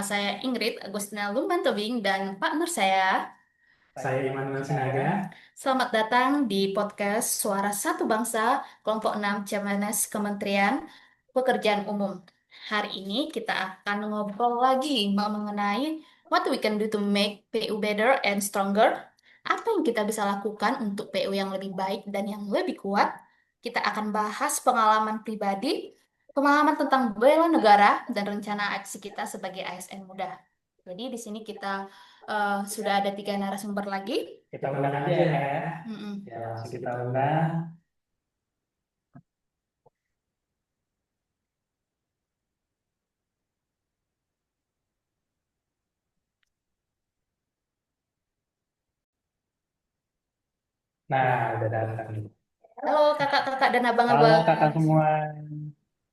saya Ingrid Agustina Lumban Tobing dan partner saya. Saya Immanuel Sinaga. Selamat datang di podcast Suara Satu Bangsa, kelompok 6 CMNS Kementerian Pekerjaan Umum. Hari ini kita akan ngobrol lagi mengenai what we can do to make PU better and stronger. Apa yang kita bisa lakukan untuk PU yang lebih baik dan yang lebih kuat. Kita akan bahas pengalaman pribadi, pengalaman tentang bela negara, dan rencana aksi kita sebagai ASN muda. Jadi di sini kita sudah ada tiga narasumber lagi. Kita undang aja ya, Kak ya. Mm-mm. Ya, langsung kita undang. Nah, udah datang nih. Halo kakak-kakak dan Halo abang-abang. kakak semua.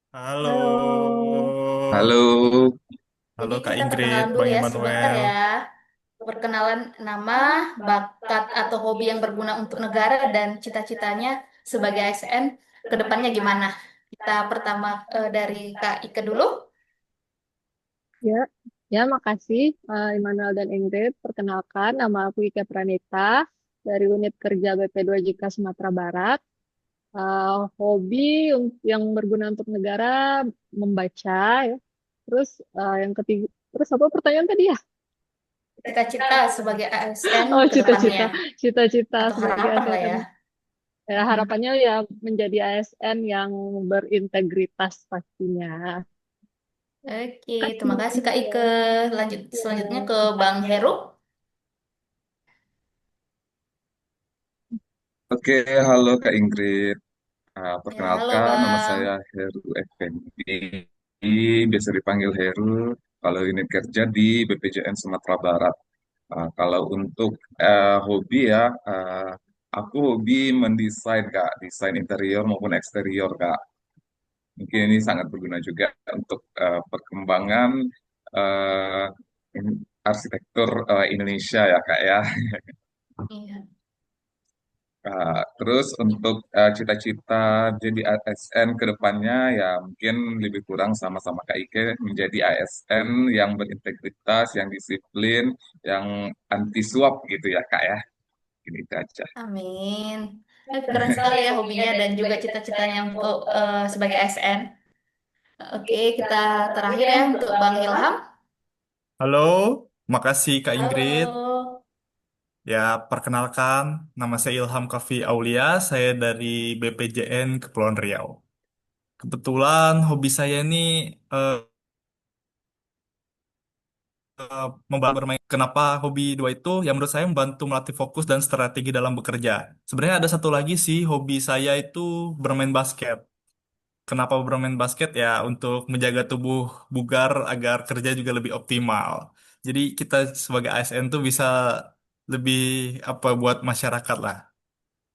Halo, Halo. Halo, Jadi halo Kak kita Ingrid, perkenalan dulu Bang ya sebentar Immanuel. ya. Perkenalan nama, bakat atau hobi yang berguna untuk negara dan cita-citanya sebagai ASN ke depannya gimana? Kita pertama dari Kak Ike dulu. Ya, ya makasih Immanuel dan Ingrid. Perkenalkan, nama aku Ika Pranita dari Unit Kerja BP2JK Sumatera Barat. Hobi yang berguna untuk negara membaca ya. Terus yang ketiga, terus apa pertanyaan tadi ya? Cita-cita sebagai ASN Oh, ke depannya cita-cita, cita-cita atau sebagai harapan lah ya. ASN. Ya, Mm-mm. harapannya ya menjadi ASN yang berintegritas pastinya. Oke, terima Makasih. kasih Kak Ike. Lanjut selanjutnya ke Bang Heru. oke, halo Kak Ingrid. Ya, halo Perkenalkan, nama Bang. saya Heru Effendi, biasa dipanggil Heru. Kalau unit kerja di BPJN Sumatera Barat. Kalau untuk hobi ya, aku hobi mendesain Kak, desain interior maupun eksterior Kak. Mungkin ini sangat berguna juga untuk perkembangan eh, arsitektur Indonesia ya Kak ya. Iya. Terus untuk cita-cita jadi ASN ke depannya ya mungkin lebih kurang sama-sama Kak Ike menjadi ASN yang berintegritas, yang disiplin, yang anti suap gitu ya Kak ya. Ini itu aja. Amin. Keren sekali ya hobinya dan juga cita-citanya untuk sebagai ASN. Oke, kita terakhir ya untuk Bang Ilham. Halo, makasih Kak Ingrid. Halo. Ya, perkenalkan, nama saya Ilham Kafi Aulia, saya dari BPJN Kepulauan Riau. Kebetulan hobi saya ini eh, membantu bermain. Kenapa hobi dua itu? Yang menurut saya membantu melatih fokus dan strategi dalam bekerja. Sebenarnya ada satu lagi sih, hobi saya itu bermain basket. Kenapa bermain basket ya untuk menjaga tubuh bugar agar kerja juga lebih optimal. Jadi kita sebagai ASN tuh bisa lebih apa buat masyarakat lah.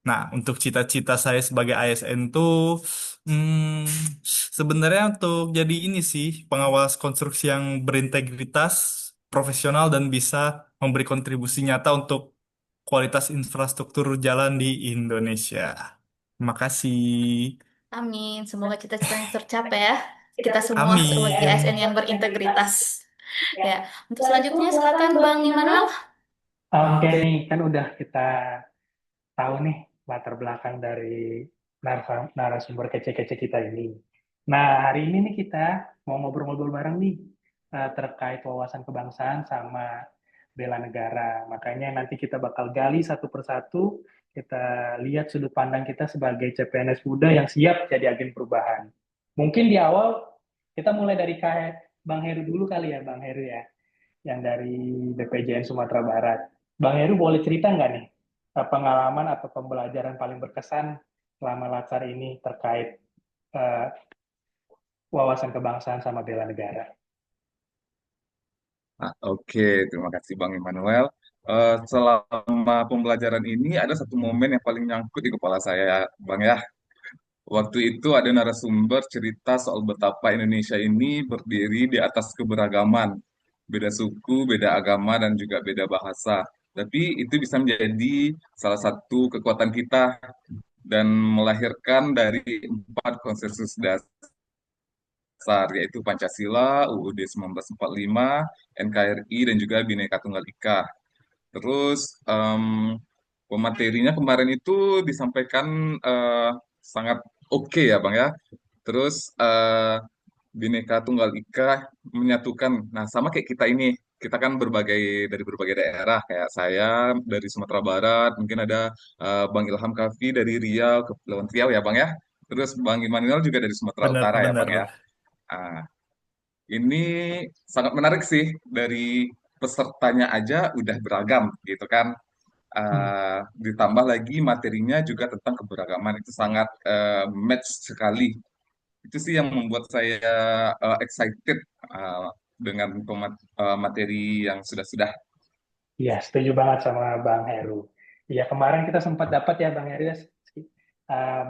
Nah, untuk cita-cita saya sebagai ASN tuh sebenarnya untuk jadi ini sih pengawas konstruksi yang berintegritas, profesional dan bisa memberi kontribusi nyata untuk kualitas infrastruktur jalan di Indonesia. Terima kasih. Amin. Semoga cita-citanya tercapai ya. Kita semua sebagai ASN Amin. yang berintegritas. Ya. Untuk selanjutnya silakan Bang Immanuel. Oke nih, kan udah kita tahu nih latar belakang dari narasumber kece-kece kita ini. Nah, hari ini nih kita mau ngobrol-ngobrol bareng nih terkait wawasan kebangsaan sama bela negara. Makanya nanti kita bakal gali satu persatu, kita lihat sudut pandang kita sebagai CPNS muda yang siap jadi agen perubahan. Mungkin di awal kita mulai dari Bang Heru dulu kali ya, Bang Heru ya, yang dari BPJN Sumatera Barat. Bang Heru boleh cerita nggak nih pengalaman atau pembelajaran paling berkesan selama latsar ini terkait uh, wawasan kebangsaan sama bela negara? Oke, terima kasih Bang Immanuel. Selama pembelajaran ini ada satu momen yang paling nyangkut di kepala saya, Bang ya. Waktu itu ada narasumber cerita soal betapa Indonesia ini berdiri di atas keberagaman, beda suku, beda agama, dan juga beda bahasa. Tapi itu bisa menjadi salah satu kekuatan kita dan melahirkan dari empat konsensus dasar dasar, yaitu Pancasila, UUD 1945, NKRI, dan juga Bhinneka Tunggal Ika. Terus pematerinya kemarin itu disampaikan sangat oke ya Bang ya. Terus Bhinneka Tunggal Ika menyatukan. Nah, sama kayak kita ini. Kita kan dari berbagai daerah. Kayak saya dari Sumatera Barat, mungkin ada Bang Ilham Kafi dari Riau, Kepulauan Riau ya Bang ya. Terus Bang Immanuel juga dari Sumatera Utara ya Bang ya. Benar-benar. Ah, ini sangat menarik sih. Dari pesertanya aja udah beragam gitu kan. Ditambah lagi materinya juga tentang keberagaman. Itu sangat match sekali. Itu sih yang membuat saya excited dengan materi yang sudah-sudah. Iya, setuju banget sama Bang Heru. Iya, kemarin kita sempat dapat ya Bang Heru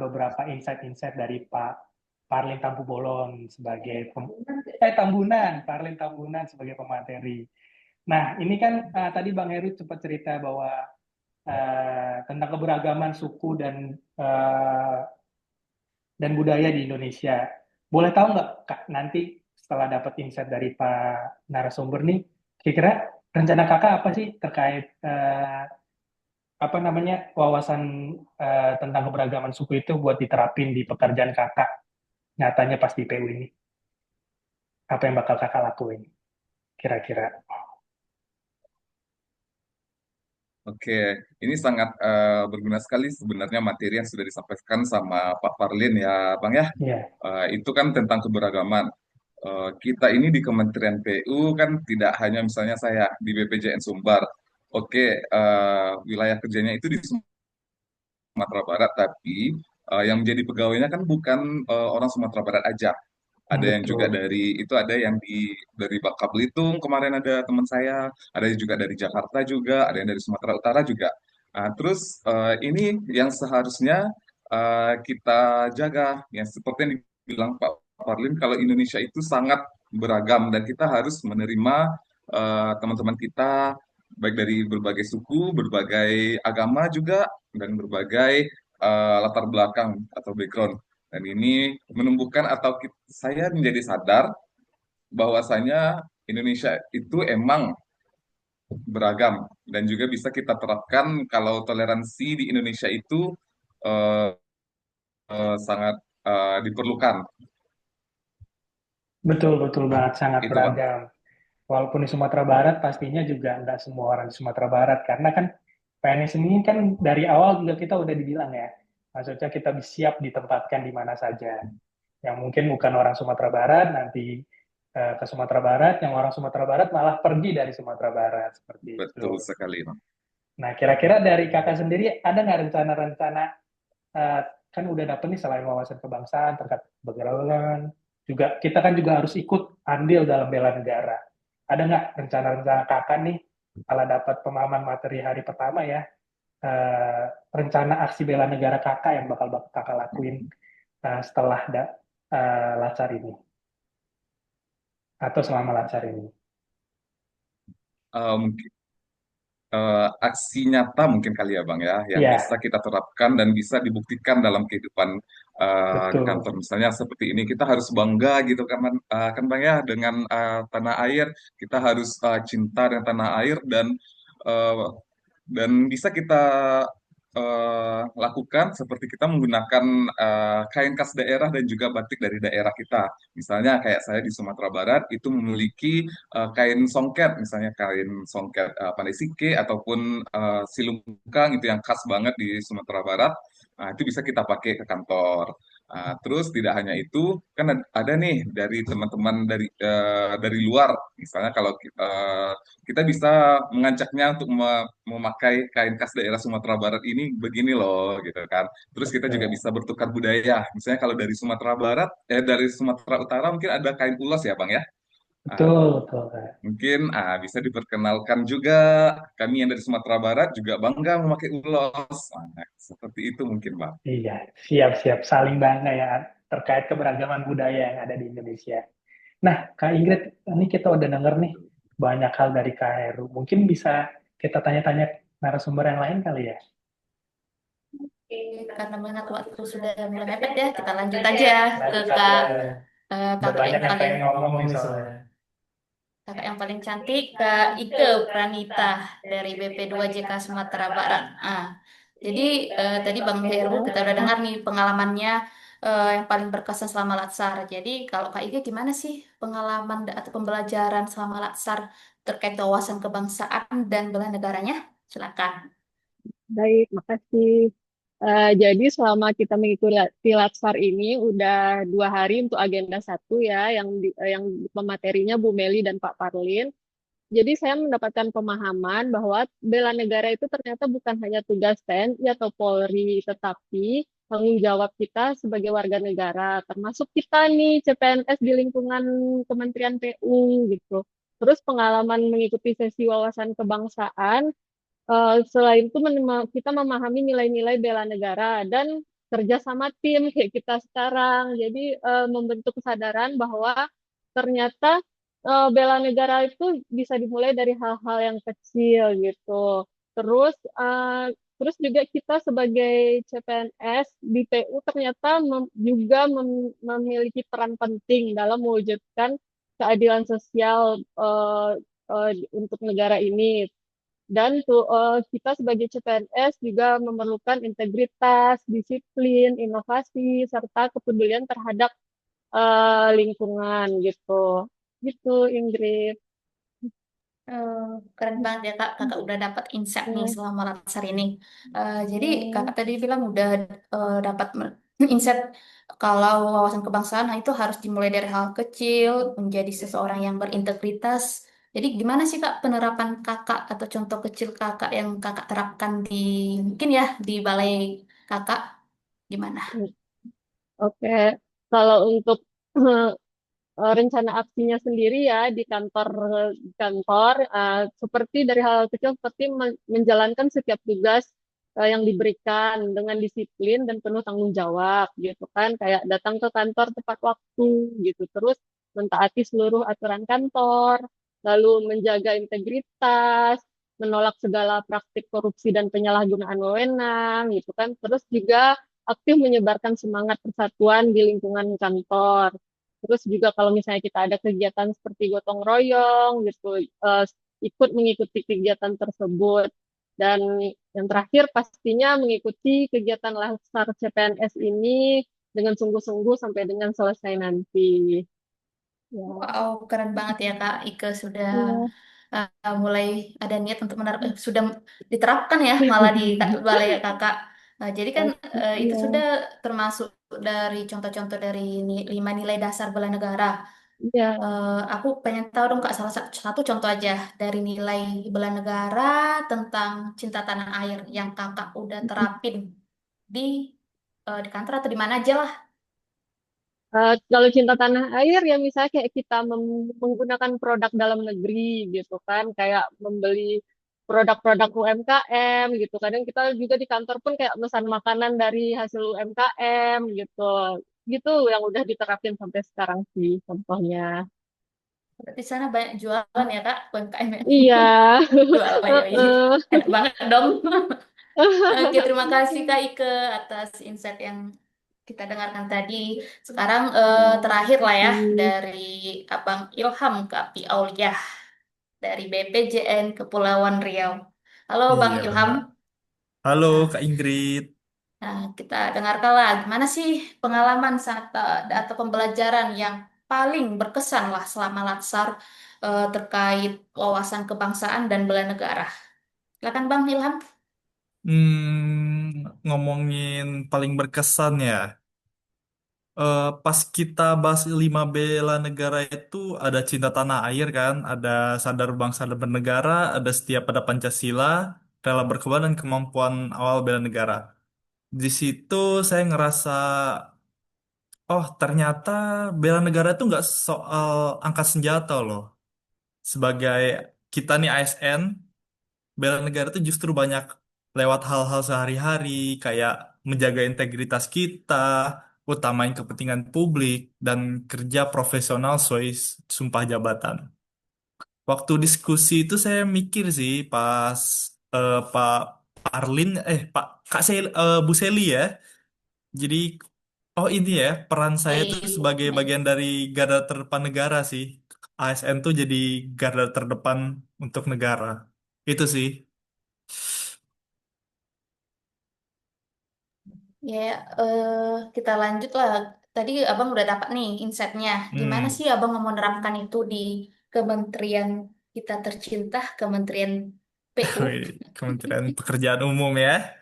beberapa insight-insight dari Pak Parlin Tambubolon sebagai Parlin Tambunan sebagai pemateri. Nah, ini kan tadi Bang Heru sempat cerita bahwa tentang keberagaman suku dan budaya di Indonesia. Boleh tahu nggak Kak, nanti setelah dapat insight dari Pak narasumber nih, kira-kira rencana Kakak apa sih terkait apa namanya wawasan tentang keberagaman suku itu buat diterapin di pekerjaan Kakak nyatanya pas di PU ini? Apa yang bakal Kakak lakuin kira-kira? Oke, ini sangat berguna sekali sebenarnya materi yang sudah disampaikan sama Pak Parlin ya, Bang ya. Iya, Itu kan tentang keberagaman. Kita ini di Kementerian PU kan tidak hanya misalnya saya di BPJN Sumbar. Oke, wilayah kerjanya itu di Sumatera Barat, tapi yang menjadi pegawainya kan bukan orang Sumatera Barat aja. Ada yang juga betul. ada yang dari Bangka Belitung kemarin ada teman saya, ada yang juga dari Jakarta juga, ada yang dari Sumatera Utara juga. Nah, terus ini yang seharusnya kita jaga, yang seperti yang dibilang Pak Parlin, kalau Indonesia itu sangat beragam dan kita harus menerima teman-teman kita baik dari berbagai suku, berbagai agama juga, dan berbagai latar belakang atau background. Dan ini menumbuhkan atau saya menjadi sadar bahwasanya Indonesia itu emang beragam dan juga bisa kita terapkan kalau toleransi di Indonesia itu eh, sangat diperlukan. Betul, betul banget, sangat Itu Bang. beragam. Walaupun di Sumatera Barat, pastinya juga nggak semua orang di Sumatera Barat. Karena kan PNS ini kan dari awal juga kita udah dibilang ya, maksudnya kita siap ditempatkan di mana saja. Yang mungkin bukan orang Sumatera Barat, nanti ke Sumatera Barat, yang orang Sumatera Barat malah pergi dari Sumatera Barat, seperti itu. Betul sekali Bang. Nah, kira-kira dari kakak sendiri, ada nggak rencana-rencana, eh, kan udah dapet nih selain wawasan kebangsaan, terkait keberagaman, juga kita kan juga harus ikut andil dalam bela negara. Ada nggak rencana-rencana kakak nih, kalau dapat pemahaman materi hari pertama ya, eh, rencana aksi bela negara kakak yang bakal kakak lakuin setelah lacar ini, atau selama lacar ini? Mungkin aksi nyata mungkin kali ya Bang ya, yang bisa Ya, kita terapkan dan bisa dibuktikan dalam kehidupan kantor. betul. Misalnya seperti ini, kita harus bangga gitu kan, kan Bang ya, dengan tanah air. Kita harus cinta dengan tanah air uh, dan bisa kita lakukan seperti kita menggunakan kain khas daerah dan juga batik dari daerah kita. Misalnya kayak saya di Sumatera Barat itu memiliki kain songket, misalnya kain songket Pandai Sike ataupun silungkang itu yang khas banget di Sumatera Barat. Nah, itu bisa kita pakai ke kantor. Terus tidak hanya itu, kan ada nih dari teman-teman dari luar, misalnya kalau kita bisa mengajaknya untuk memakai kain khas daerah Sumatera Barat ini begini loh, gitu kan. Terus kita juga Betul, bisa bertukar budaya. Misalnya kalau dari Sumatera Barat, dari Sumatera Utara mungkin ada kain ulos ya, Bang ya. Ah, betul, betul, Kak. mungkin bisa diperkenalkan juga kami yang dari Sumatera Barat juga bangga memakai ulos. Nah, seperti itu mungkin, Bang. Iya, siap-siap saling bangga ya terkait keberagaman budaya yang ada di Indonesia. Nah, Kak Ingrid, ini kita udah denger nih banyak hal dari Kak Heru. Mungkin bisa kita tanya-tanya narasumber yang lain kali ya? Oke, karena mengingat waktu sudah mulai mepet ya, kita lanjut aja ke Lanjut Kak aja. Udah kakak banyak yang yang paling pengen ngomong nih soalnya. Kakak yang paling cantik, Kak Ike Pranita dari BP2 JK Sumatera Barat. Jadi tadi Bang Heru kita udah dengar nih pengalamannya yang paling berkesan selama Latsar. Jadi kalau Kak Ike gimana sih pengalaman atau pembelajaran selama Latsar terkait wawasan kebangsaan dan bela negaranya? Silakan. Baik, makasih. Jadi selama kita mengikuti Latsar ini udah 2 hari untuk agenda satu ya, yang pematerinya Bu Meli dan Pak Parlin. Jadi saya mendapatkan pemahaman bahwa bela negara itu ternyata bukan hanya tugas TNI atau Polri, tetapi tanggung jawab kita sebagai warga negara, termasuk kita nih CPNS di lingkungan Kementerian PU gitu. Terus pengalaman mengikuti sesi wawasan kebangsaan, selain itu kita memahami nilai-nilai bela negara dan kerja sama tim kayak kita sekarang. Jadi membentuk kesadaran bahwa ternyata bela negara itu bisa dimulai dari hal-hal yang kecil gitu. Terus terus juga kita sebagai CPNS di PU ternyata juga memiliki peran penting dalam mewujudkan keadilan sosial untuk negara ini. Dan kita sebagai CPNS juga memerlukan integritas, disiplin, inovasi, serta kepedulian terhadap lingkungan gitu. Gitu, Ingrid. Eh, Keren banget ya Kak, kakak udah dapat insight nih Ya, selama latsar ini. Jadi ya, kakak tadi bilang udah dapat insight kalau wawasan kebangsaan nah itu harus dimulai dari hal kecil, menjadi seseorang yang berintegritas. Jadi gimana sih Kak penerapan kakak atau contoh kecil kakak yang kakak terapkan di mungkin ya di balai kakak gimana? oke. Kalau untuk rencana aksinya sendiri ya di kantor seperti dari hal kecil seperti menjalankan setiap tugas yang diberikan dengan disiplin dan penuh tanggung jawab gitu kan kayak datang ke kantor tepat waktu gitu terus mentaati seluruh aturan kantor lalu menjaga integritas menolak segala praktik korupsi dan penyalahgunaan wewenang gitu kan terus juga aktif menyebarkan semangat persatuan di lingkungan kantor. Terus juga kalau misalnya kita ada kegiatan seperti gotong royong gitu, ikut mengikuti kegiatan tersebut. Dan yang terakhir pastinya mengikuti kegiatan Laskar CPNS ini dengan sungguh-sungguh sampai dengan selesai nanti. Ya, Wow, keren banget ya Kak. Ike sudah ya, mulai ada niat untuk sudah diterapkan ya malah di balai kakak. Jadi kan itu ya, sudah termasuk dari contoh-contoh dari 5 nilai dasar bela negara. ya. Aku pengen tahu dong Kak salah satu contoh aja dari nilai bela negara tentang cinta tanah air yang kakak udah terapin di di kantor atau di mana aja lah. Kalau cinta tanah air ya misalnya kayak kita menggunakan produk dalam negeri gitu kan, kayak membeli produk-produk UMKM gitu. Kadang kita juga di kantor pun kayak pesan makanan dari hasil UMKM gitu. Gitu yang udah diterapin sampai sekarang sih contohnya. Berarti sana banyak jualan ya Kak UMKM ya. Iya. Jualan yoi. Heeh. Enak banget dong. Oke, terima kasih Kak Ike atas insight yang kita dengarkan tadi. Sekarang Ya, terakhir lah ya makasih. dari Abang Ilham Kapi Auliah dari BPJN Kepulauan Riau. Halo Bang Iya Ilham. benar. Halo Nah, Kak Ingrid. kita dengarkan lah gimana sih pengalaman saat atau pembelajaran yang paling berkesan lah selama Latsar terkait wawasan kebangsaan dan bela negara. Silakan Bang Ilham. Ngomongin paling berkesan ya. Pas kita bahas 5 bela negara itu ada cinta tanah air kan, ada sadar bangsa dan bernegara, ada setia pada Pancasila, rela berkorban dan kemampuan awal bela negara. Di situ saya ngerasa, oh ternyata bela negara itu nggak soal angkat senjata loh. Sebagai kita nih ASN, bela negara itu justru banyak lewat hal-hal sehari-hari, kayak menjaga integritas kita, utamain kepentingan publik, dan kerja profesional sesuai sumpah jabatan. Waktu diskusi itu saya mikir sih pas Pak Arlin, Pak Kak Bu Seli ya. Jadi Oh ini ya, peran saya itu sebagai Baik. bagian dari garda terdepan negara sih. ASN tuh jadi garda terdepan untuk negara. Itu sih. Ya, kita lanjut lah. Tadi abang udah dapat nih insight-nya. Gimana Hmm. sih abang mau menerapkan itu di kementerian kita tercinta, Kementerian PU? Wih, Kementerian Pekerjaan Umum ya.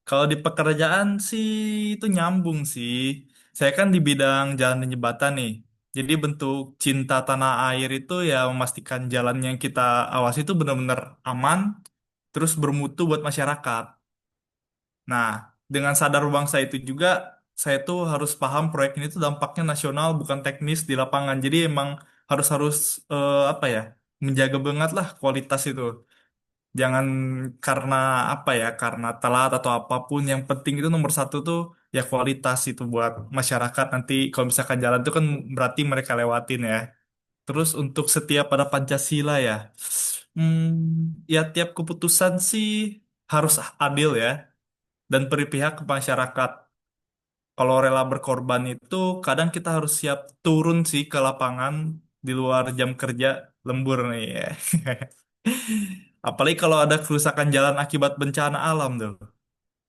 Kalau di pekerjaan sih itu nyambung sih. Saya kan di bidang jalan dan jembatan nih. Jadi bentuk cinta tanah air itu ya memastikan jalan yang kita awasi itu benar-benar aman, terus bermutu buat masyarakat. Nah, dengan sadar bangsa itu juga, saya tuh harus paham proyek ini tuh dampaknya nasional bukan teknis di lapangan. Jadi emang harus harus apa ya, menjaga banget lah kualitas itu. Jangan karena apa ya, karena telat atau apapun. Yang penting itu nomor satu tuh ya kualitas itu buat masyarakat. Nanti kalau misalkan jalan itu kan berarti mereka lewatin ya. Terus untuk setia pada Pancasila ya, ya tiap keputusan sih harus adil ya dan berpihak ke masyarakat. Kalau rela berkorban itu kadang kita harus siap turun sih ke lapangan di luar jam kerja lembur nih ya. Apalagi kalau ada kerusakan jalan akibat bencana alam tuh.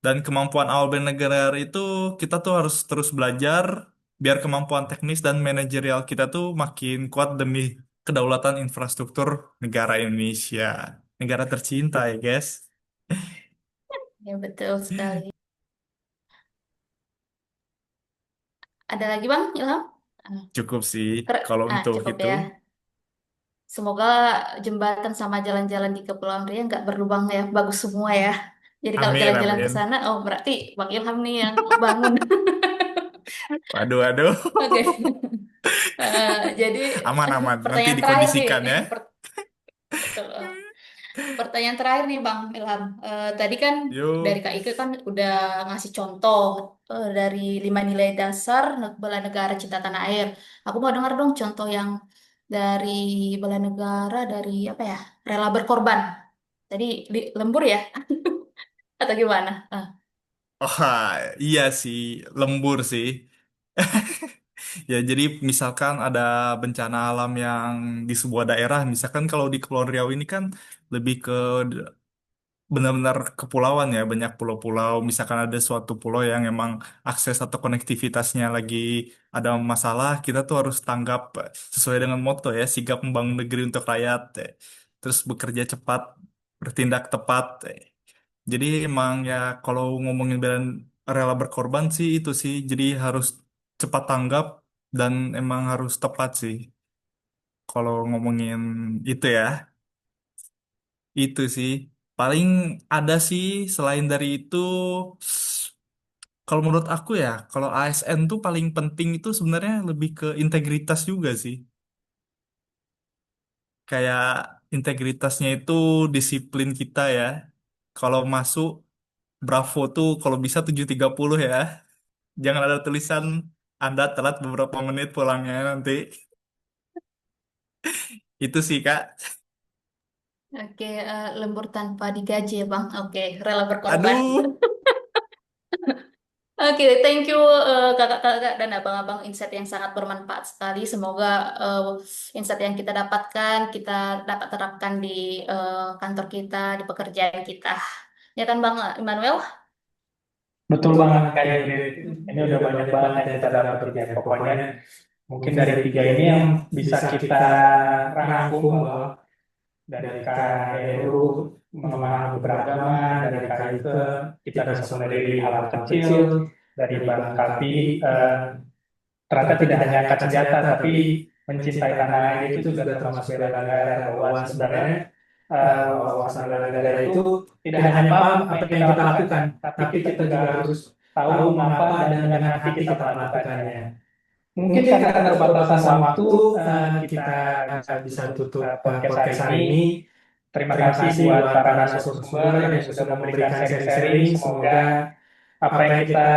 Dan kemampuan awal bernegara itu kita tuh harus terus belajar biar kemampuan teknis dan manajerial kita tuh makin kuat demi kedaulatan infrastruktur negara Indonesia. Negara tercinta ya guys. Ya, betul sekali. Ada lagi Bang Ilham? Ah, Cukup sih kalau untuk cukup itu. ya. Semoga jembatan sama jalan-jalan di Kepulauan Riau nggak berlubang ya, bagus semua ya. Jadi kalau Amin, jalan-jalan ke amin. sana, oh berarti Bang Ilham nih yang bangun. Waduh, waduh. Oke. Jadi Aman, aman. Nanti pertanyaan terakhir nih. dikondisikan ya. Betul. Pertanyaan terakhir nih Bang Ilham. Tadi kan dari Yuk. Kak Ike kan udah ngasih contoh dari 5 nilai dasar bela negara cinta tanah air. Aku mau dengar dong contoh yang dari bela negara dari apa ya? Rela berkorban. Tadi lembur ya atau gimana? Oh, iya sih. Lembur sih. Ya, jadi misalkan ada bencana alam yang di sebuah daerah, misalkan kalau di Kepulauan Riau ini kan lebih ke benar-benar kepulauan ya, banyak pulau-pulau. Misalkan ada suatu pulau yang emang akses atau konektivitasnya lagi ada masalah, kita tuh harus tanggap sesuai dengan moto ya, sigap membangun negeri untuk rakyat. Terus bekerja cepat, bertindak tepat. Jadi emang ya kalau ngomongin bela rela berkorban sih itu sih, jadi harus cepat tanggap dan emang harus tepat sih. Kalau ngomongin itu ya, itu sih. Paling ada sih selain dari itu, kalau menurut aku ya, kalau ASN tuh paling penting itu sebenarnya lebih ke integritas juga sih. Kayak integritasnya itu disiplin kita ya. Kalau masuk Bravo tuh kalau bisa 7.30 ya. Jangan ada tulisan Anda telat beberapa menit pulangnya nanti. Itu sih Kak. Oke, lembur tanpa digaji ya Bang. Oke, rela berkorban. Aduh. Oke, thank you kakak-kakak dan abang-abang insight yang sangat bermanfaat sekali. Semoga insight yang kita dapatkan kita dapat terapkan di kantor kita, di pekerjaan kita. Ya kan Bang Immanuel? Betul banget Kak Ingrid. Ini udah banyak banget yang kita dapat ya. Pokoknya mungkin dari tiga ini yang bisa kita rangkum bahwa dari Kak Heru memahami beragama, dari Kak Ike kita bisa mulai dari hal kecil, dari Bang Kapi ternyata tidak hanya angkat senjata tapi mencintai tanah air itu juga termasuk bela negara, bahwa sebenarnya wawasan bela negara itu tidak hanya paham apa yang kita lakukan, tapi kita juga harus tahu mengapa dan dengan hati kita melakukannya. Mungkin karena keterbatasan waktu, kita bisa tutup podcast hari ini. Terima kasih buat para narasumber yang sudah memberikan sharing-sharing. Semoga apa yang kita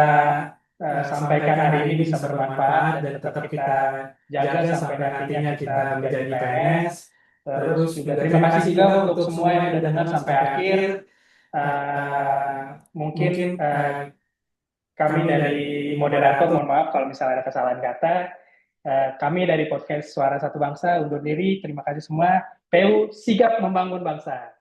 sampaikan hari ini bisa bermanfaat dan tetap kita jaga sampai nantinya kita menjadi PNS. Terus juga terima kasih juga untuk semua yang sudah dengar sampai akhir. Mungkin Kami dari moderator, mohon maaf kalau misalnya ada kesalahan kata. Kami dari podcast Suara Satu Bangsa undur diri. Terima kasih semua. PU sigap membangun bangsa.